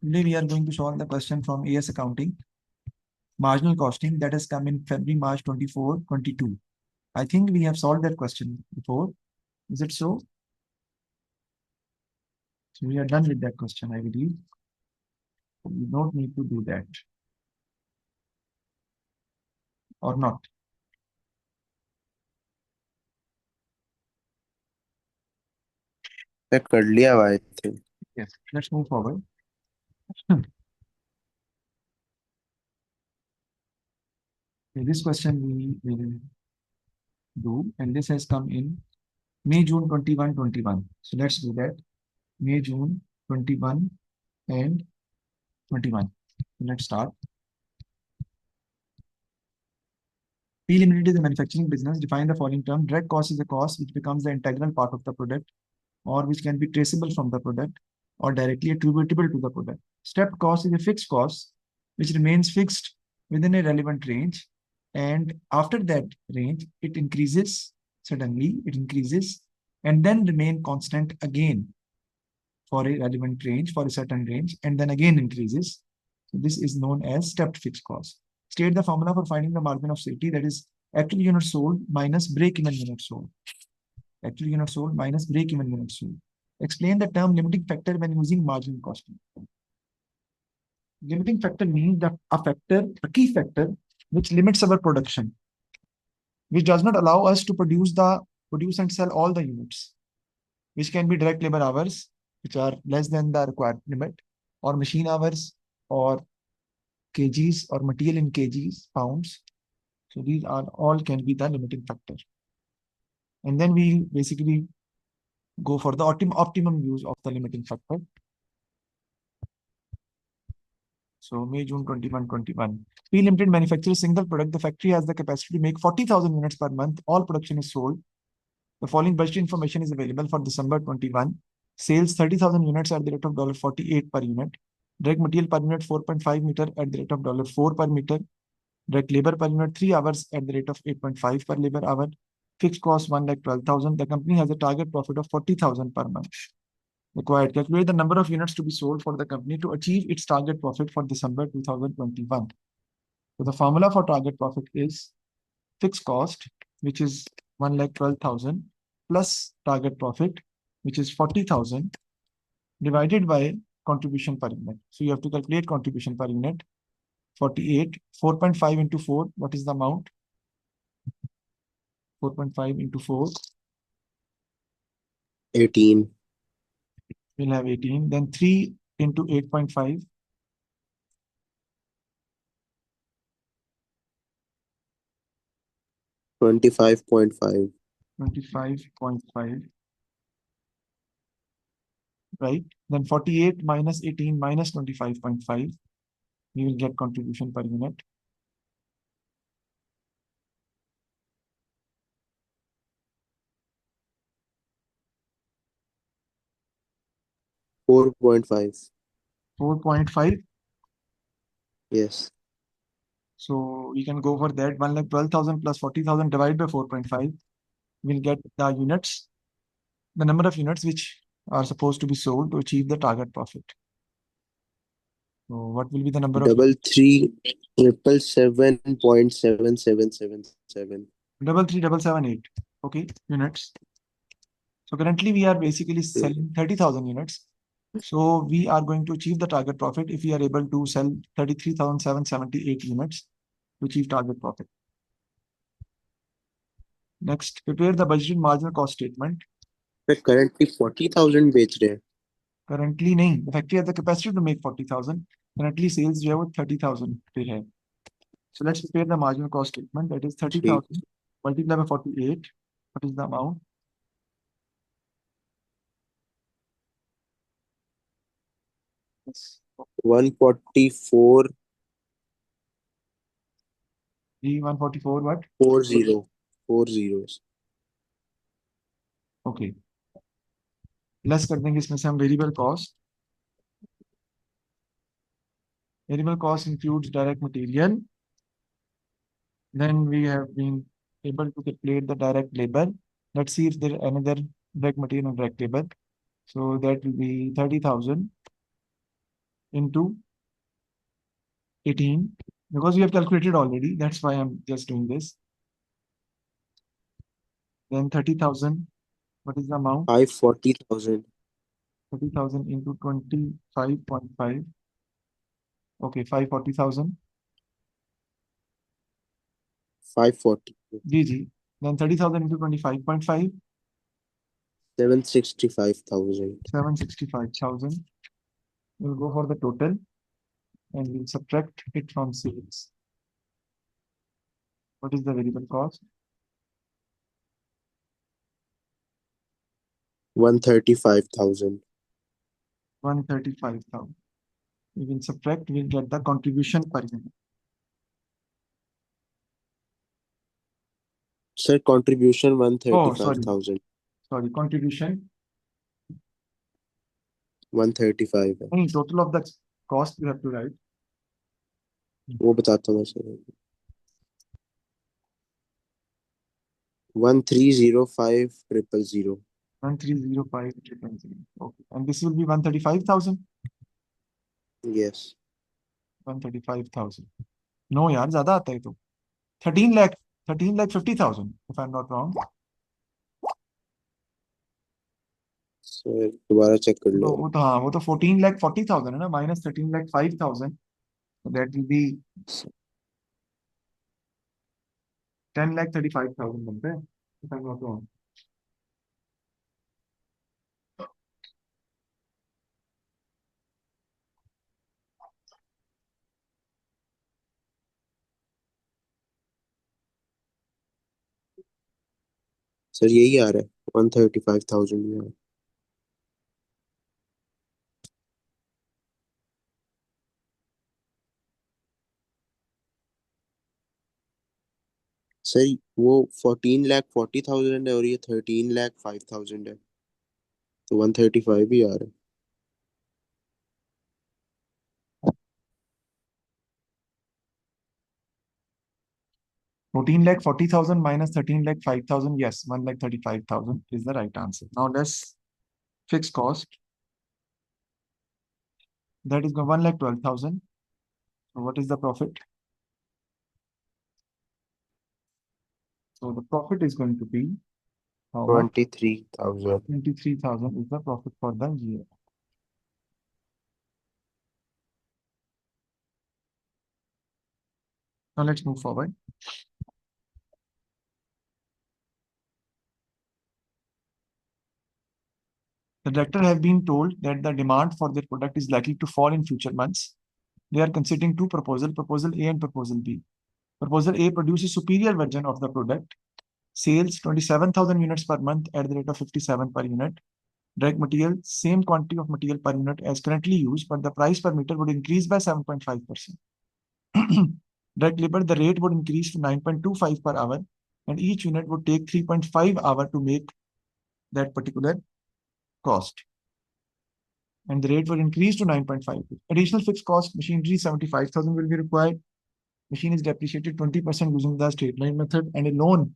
Today we are going to solve the question from AS Accounting, marginal costing that has come in February, March 24, 22. I think we have solved that question before. Is it so? So we are done with that question, I believe. We don't need to do that. Or not. मैं कर लिया हुआ, I think. Yes. Let's move forward. This question we will do, and this has come in May, June 21, 21. So let's do that. May, June 21 and 21. Let's start. P Limited is a manufacturing business. Define the following term. Direct cost is a cost which becomes the integral part of the product or which can be traceable from the product or directly attributable to the product. Stepped cost is a fixed cost which remains fixed within a relevant range. And after that range, it increases suddenly, it increases and then remain constant again for a relevant range, for a certain range, and then again increases. So this is known as stepped fixed cost. State the formula for finding the margin of safety, that is actual units sold minus break-even units sold. Actual units sold minus break-even units sold. Explain the term limiting factor when using marginal costing. Limiting factor means that a key factor which limits our production, which does not allow us to produce and sell all the units, which can be direct labor hours, which are less than the required limit, or machine hours, or kgs, or material in kgs, pounds. So these are all can be the limiting factor. And then we basically go for the optimum use of the limiting factor. So May, June 21, 21. P Limited manufactures a single product. The factory has the capacity to make 40,000 units per month. All production is sold. The following budget information is available for December 21. Sales 30,000 units at the rate of $48 per unit. Direct material per unit 4.5 meter at the rate of $4 per meter. Direct labor per unit 3 hours at the rate of 8.5 per labor hour. Fixed cost 1,12,000. The company has a target profit of 40,000 per month. Required. Calculate the number of units to be sold for the company to achieve its target profit for December 2021. So the formula for target profit is fixed cost, which is 1,12,000 plus target profit, which is 40,000 divided by contribution per unit. So you have to calculate contribution per unit. 48, 4.5 into 4. What is the amount? 4.5 into 4. 18. We'll have 18. Then 3 into 8.5. 25.5. 25.5. Right? Then 48 minus 18 minus 25.5. We will get contribution per unit. $4.5. 4.5. Yes. So we can go for that. 1,12,000 plus 40,000 divided by 4.5. We'll get the units, the number of units which are supposed to be sold to achieve the target profit. So what will be the number of 337.7777. 33778? Okay, units. So currently we are basically selling 30,000 units. So we are going to achieve the target profit if we are able to sell 33,778 units to achieve target profit. Next, prepare the budgeted marginal cost statement. Currently 40,000 बेच रहे हैं. Currently नहीं. The factory has the capacity to make 40,000. Currently sales जो है वो 30,000 पे है. So let's prepare the marginal cost statement. That is 30,000 multiplied by 48. What is the amount? Yes. 144. 144 what? 40. 4 zeros. Okay. Less कर देंगे इसमें से हम variable cost. Variable cost includes direct material. Then we have been able to calculate the direct labor. Let's see if there is another direct material and direct labor. So that will be 30,000 into 18, because we have calculated already. That's why I'm just doing this. Then 30,000. What is the amount? 540,000. 30,000 into 25.5. Okay, 540,000. 540. GG. Then 30,000 into 25.5. 765,000. 765,000. We'll go for the total and we'll subtract it from sales. What is the variable cost? 135,000. 135,000. We will subtract, we'll get the contribution per unit. Sir, contribution Oh, sorry. 135,000. Sorry, contribution. 135 है. Any total of the cost we have to write. वो बताता हूँ मैं sir. 1305000. 1305000. Okay. And this will be 135,000. Yes. 135,000. No, यार ज्यादा आता है तो. 13,50,000 if I'm not wrong. Sir दोबारा चेक कर लो. वो तो 14,40,000 है ना, minus 13,05,000. So that will be 10,35,000 बनते हैं if I'm not wrong. Sir यही आ रहा है. 135,000 में. सर वो 14,40,000 है और ये 13,05,000 है, तो 135 ही आ रहा है. 14,40,000 minus 13,05,000. Yes, 1,35,000 is the right answer. Now let's fix cost. That is 1,12,000. So what is the profit? So the profit is going to be how much? 23,000. 23,000 is the profit for the year. Now let's move forward. The director have been told that the demand for their product is likely to fall in future months. They are considering two proposals, Proposal A and Proposal B. Proposal A produces superior version of the product, sales 27,000 units per month at the rate of 57 per unit. Direct material, same quantity of material per unit as currently used, but the price per meter would increase by 7.5%. Direct labor, the rate would increase to 9.25 per hour, and each unit would take 3.5 hours to make that particular cost. And the rate would increase to 9.5. Additional fixed cost, machinery 75,000 will be required. Machine is depreciated 20% using the straight line method, and a loan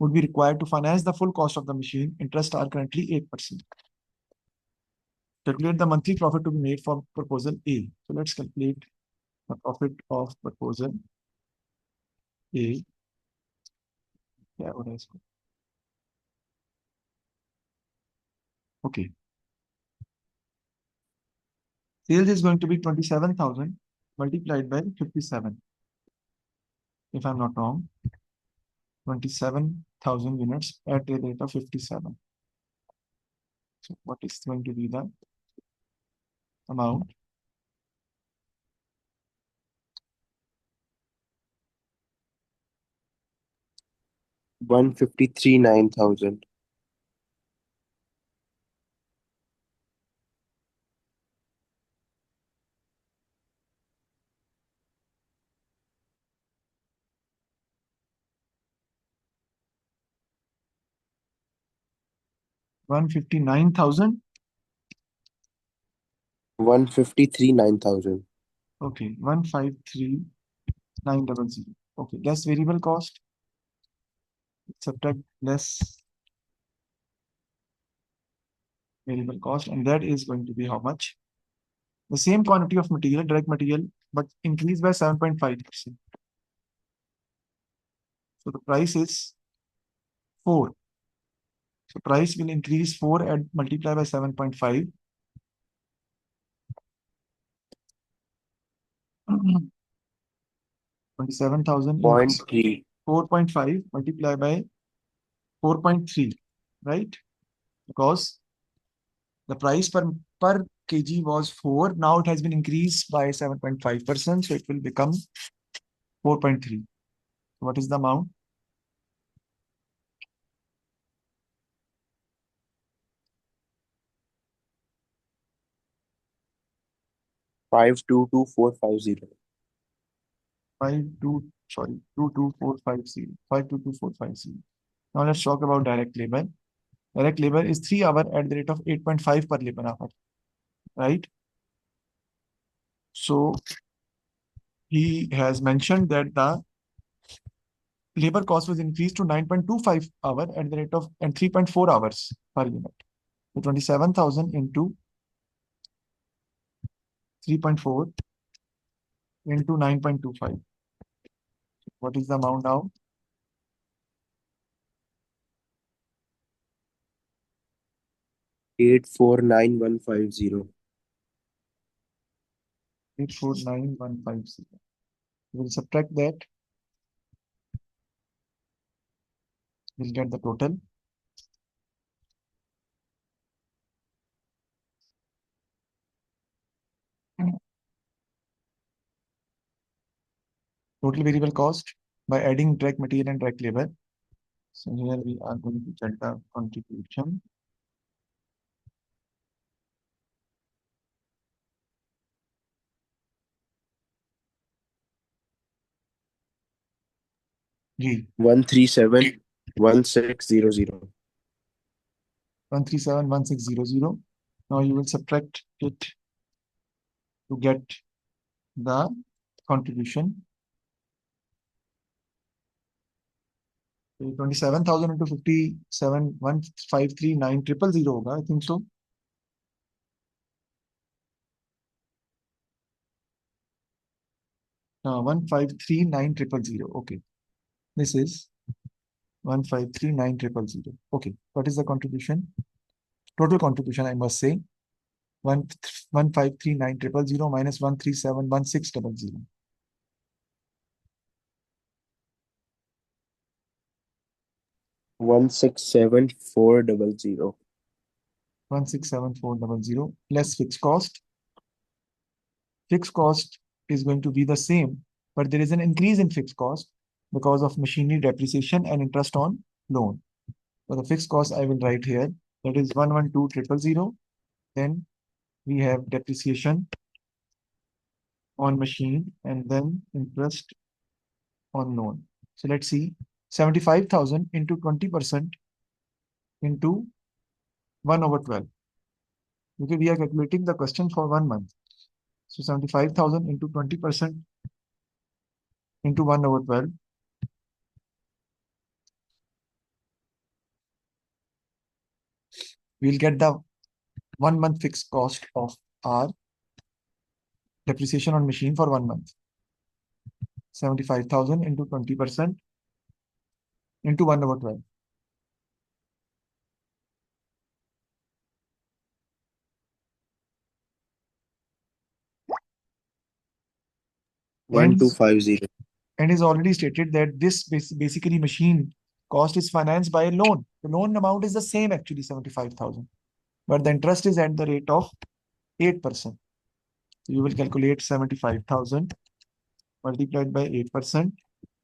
would be required to finance the full cost of the machine. Interest are currently 8%. Calculate the monthly profit to be made for proposal A. So let's calculate the profit of proposal A. Yeah, what else? Okay. Sales is going to be 27,000 multiplied by 57. If I'm not wrong, 27,000 units at a rate of 57. So what is going to be the amount? $153,900. 159,000. 153,900. Okay, 153,900. Okay, less variable cost. Subtract less variable cost, and that is going to be how much? The same quantity of material, direct material, but increased by 7.5%. So the price is 4. So price will increase 4 and multiply by 7.5. 27,000 into 0.3. 4.5 multiply by 4.3, right? Because the price per kg was 4. Now it has been increased by 7.5%. So it will become 4.3. What is the amount? 522450. 522450. 522450. Now let's talk about direct labor. Direct labor is 3 hour at the rate of 8.5 per labor hour, right? So he has mentioned that the labor cost was increased to 9.25 hour at the rate of and 3.4 hours per unit. So 27,000 into 3.4 into 9.25. What is the amount now? 849150. 849150. We'll subtract that. We'll get the total. Total variable cost by adding direct material and direct labor. So here we are going to check the contribution. G 1371600. 1371600. Now you will subtract it to get the contribution. 27,000 into 57, 1539000 होगा, I think so. No, 1539000. Okay. This is 1539000. Okay. What is the contribution? Total contribution, I must say. 1539000 minus 1371600. 167400. 167400 less fixed cost. Fixed cost is going to be the same, but there is an increase in fixed cost because of machinery depreciation and interest on loan. So the fixed cost I will write here, that is 112,000. Then we have depreciation on machine and then interest on loan. So let's see, 75,000 into 20% into 1 over 12. Okay, we are calculating the question for 1 month. So 75,000 into 20% into 1 over 12. We'll get the 1 month fixed cost of our depreciation on machine for 1 month. 75,000 into 20% into 1 over 12. And 1250. and is already stated that this basically machine cost is financed by a loan. The loan amount is the same actually 75,000, but the interest is at the rate of 8%. So you will calculate 75,000 multiplied by 8%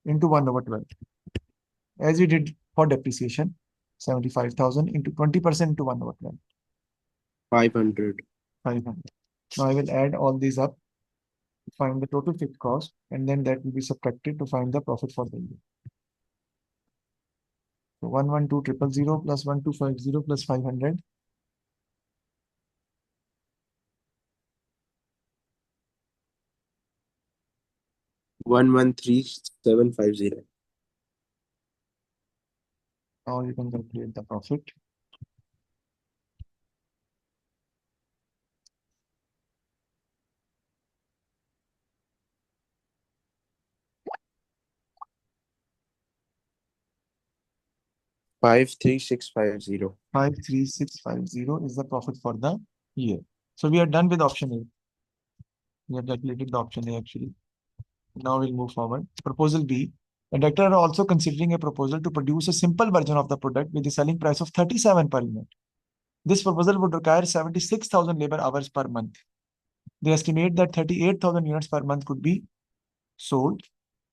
into 1 over 12. As we did for depreciation, 75,000 into 20% into 1 over 12. 500. 500. Now I will add all these up to find the total fixed cost, and then that will be subtracted to find the profit for the year. So 112,000 plus 1250 plus 500. 113750. Now you can calculate the profit. 53650. 53650 is the profit for the year. So we are done with option A. We have calculated the option A actually. Now we'll move forward. Proposal B. The director are also considering a proposal to produce a simple version of the product with a selling price of 37 per unit. This proposal would require 76,000 labor hours per month. They estimate that 38,000 units per month could be sold,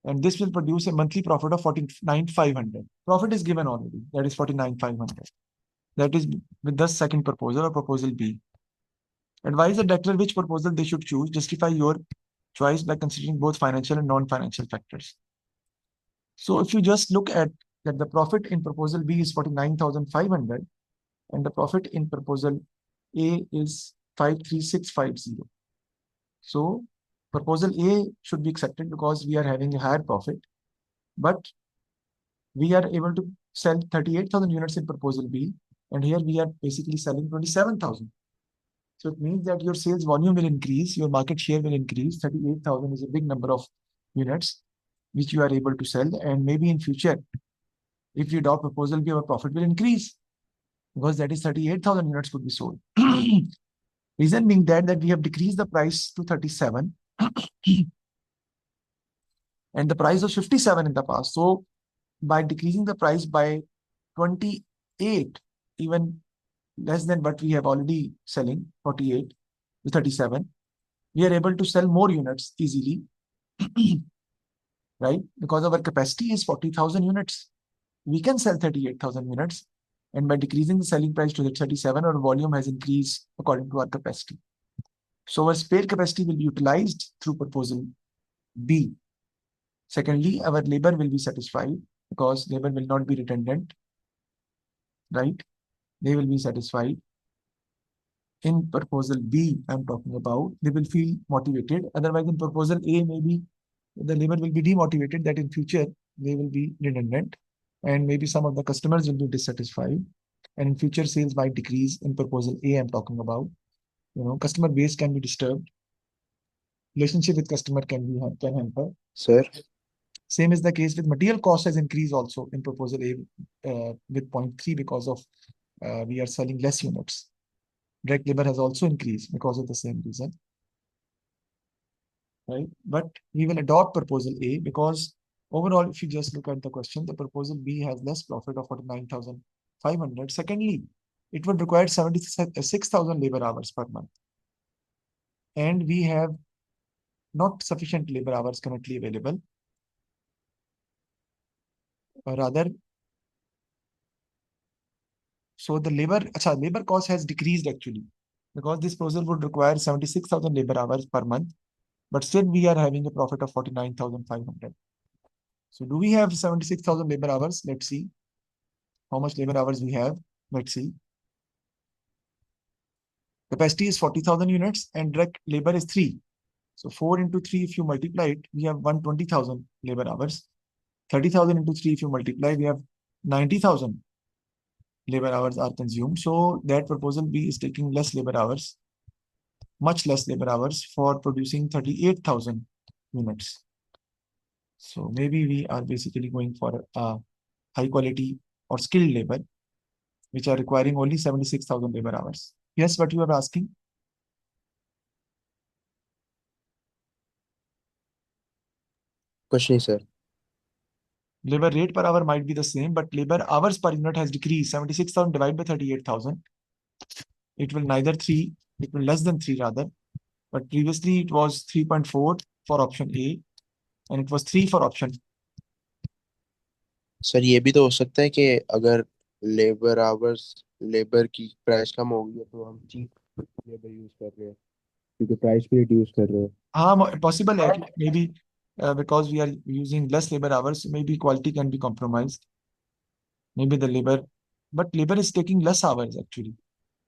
and this will produce a monthly profit of 49,500. Profit is given already, that is 49,500. That is with the second proposal or proposal B. Advise the director which proposal they should choose. Justify your choice by considering both financial and non-financial factors. So if you just look at that, the profit in proposal B is 49,500 and the profit in proposal A is 53650. So proposal A should be accepted because we are having a higher profit, but we are able to sell 38,000 units in proposal B, and here we are basically selling 27,000. So it means that your sales volume will increase, your market share will increase. 38,000 is a big number of units which you are able to sell, and maybe in future, if you adopt proposal B, our profit will increase because that is 38,000 units could be sold. Reason being that we have decreased the price to 37 and the price was 57 in the past. So by decreasing the price by 28, even less than what we have already selling, 48 to 37, we are able to sell more units easily, right? Because our capacity is 40,000 units. We can sell 38,000 units. And by decreasing the selling price to the 37, our volume has increased according to our capacity. So our spare capacity will be utilized through proposal B. Secondly, our labor will be satisfied because labor will not be redundant, right? They will be satisfied. In proposal B, I'm talking about, they will feel motivated. Otherwise, in proposal A, maybe the labor will be demotivated that in future they will be redundant and maybe some of the customers will be dissatisfied and in future sales might decrease. In proposal A, I'm talking about, customer base can be disturbed. Relationship with customer can hamper. Sir, Same is the case with material cost has increased also in proposal A with 0.3 because of we are selling less units. Direct labor has also increased because of the same reason, right? But we will adopt proposal A because overall, if you just look at the question, the proposal B has less profit of 49,500. Secondly, it would require 76,000 labor hours per month. And we have not sufficient labor hours currently available. Rather, so the labor cost has decreased actually because this proposal would require 76,000 labor hours per month, but still we are having a profit of 49,500. So do we have 76,000 labor hours? Let's see how much labor hours we have. Let's see. Capacity is 40,000 units and direct labor is 3. So 4 into 3, if you multiply it, we have 120,000 labor hours. 30,000 into 3, if you multiply, we have 90,000 labor hours are consumed. So that proposal B is taking less labor hours, much less labor hours for producing 38,000 units. So maybe we are basically going for a high quality or skilled labor, which are requiring only 76,000 labor hours. Yes, what you are asking? question, sir. Labor rate per hour might be the same, but labor hours per unit has decreased. 76,000 divided by 38,000. It will neither 3, it will less than 3 rather. But previously it was 3.4 for option A and it was 3 for option. Sir ये भी तो हो सकता है कि अगर labour की price कम होगी तो हम चीप लेबर यूज कर रहे हैं क्योंकि प्राइस भी रिड्यूस कर रहे हैं. हाँ, possible है. Maybe because we are using less labor hours, maybe quality can be compromised. Maybe the labor, but labor is taking less hours actually.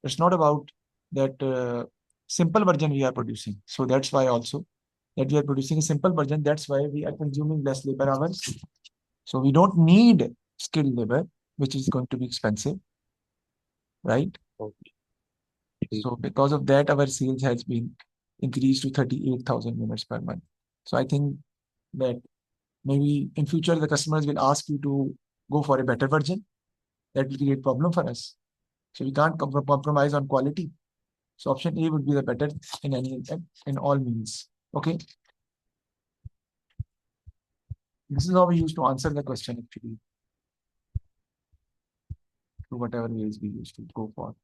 It's not about that simple version we are producing. So that's why also that we are producing a simple version. That's why we are consuming less labor hours. So we don't need skilled labor, which is going to be expensive, right? Okay. So because of that, our sales has been increased to 38,000 units per month. So I think that maybe in future the customers will ask you to go for a better version. that will create problem for us. So we can't compromise on quality. So option A would be the better in any in all means. Okay. This is how we used to answer the question actually. To whatever ways we used to go for.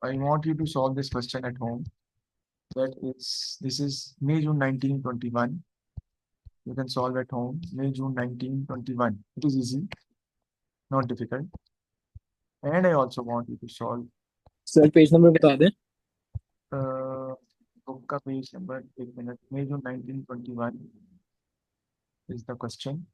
I want you to solve this question at home. This is May, June 1921. You can solve at home. May, June 1921. It is easy, not difficult. And I also want you to solve sir page number बता दें. book का page number 1 minute. May, June 1921 is the question.